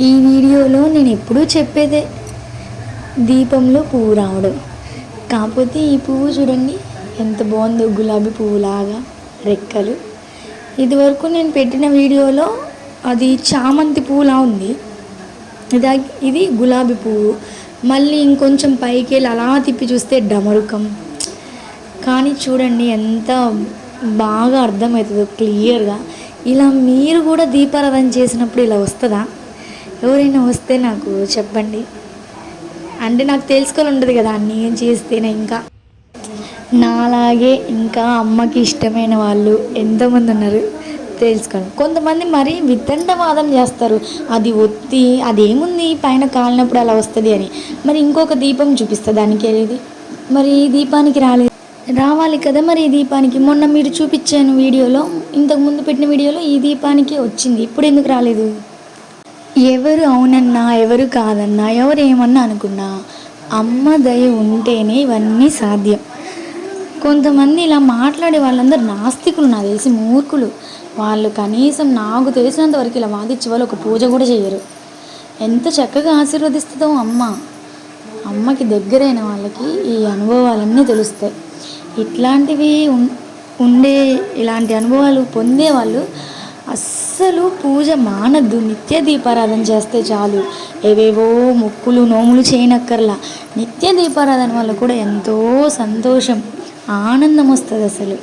ఈ వీడియోలో నేను ఎప్పుడూ చెప్పేదే దీపంలో పువ్వు రావడం. కాకపోతే ఈ పువ్వు చూడండి ఎంత బాగుందో, గులాబీ పువ్వులాగా రెక్కలు. ఇదివరకు నేను పెట్టిన వీడియోలో అది చామంతి పువ్వులా ఉంది, ఇది గులాబీ పువ్వు. మళ్ళీ ఇంకొంచెం పైకి వెళ్ళి అలా తిప్పి చూస్తే డమరుకం. కానీ చూడండి ఎంత బాగా అర్థమవుతుందో క్లియర్గా. ఇలా మీరు కూడా దీపారాధన చేసినప్పుడు ఇలా వస్తుందా? ఎవరైనా వస్తే నాకు చెప్పండి. అంటే నాకు తెలుసుకోవాలి ఉండదు కదా, నేను చేస్తేనే. ఇంకా నాలాగే ఇంకా అమ్మకి ఇష్టమైన వాళ్ళు ఎంతోమంది ఉన్నారు తెలుసుకోండి. కొంతమంది మరి వితండవాదం చేస్తారు, అది ఒత్తి అదేముంది పైన కాలినప్పుడు అలా వస్తుంది అని. మరి ఇంకొక దీపం చూపిస్తుంది దానికి వెళ్ళేది. మరి ఈ దీపానికి రావాలి కదా. మరి ఈ దీపానికి మొన్న మీరు చూపించాను వీడియోలో, ఇంతకుముందు పెట్టిన వీడియోలో ఈ దీపానికి వచ్చింది, ఇప్పుడు ఎందుకు రాలేదు? ఎవరు అవునన్నా ఎవరు కాదన్నా ఎవరు ఏమన్నా అనుకున్నా అమ్మ దయ ఉంటేనే ఇవన్నీ సాధ్యం. కొంతమంది ఇలా మాట్లాడే వాళ్ళందరూ నాస్తికులు, నాకు తెలిసి మూర్ఖులు. వాళ్ళు కనీసం నాకు తెలిసినంత వరకు ఇలా వాదించే వాళ్ళు ఒక పూజ కూడా చేయరు. ఎంత చక్కగా ఆశీర్వదిస్తుందో అమ్మ. అమ్మకి దగ్గరైన వాళ్ళకి ఈ అనుభవాలన్నీ తెలుస్తాయి. ఇట్లాంటివి ఇలాంటి అనుభవాలు పొందేవాళ్ళు అస్సలు పూజ మానద్దు, నిత్య దీపారాధన చేస్తే చాలు. ఏవేవో మొక్కులు నోములు చేయనక్కర్లా. నిత్య దీపారాధన వల్ల కూడా ఎంతో సంతోషం, ఆనందం వస్తుంది అసలు.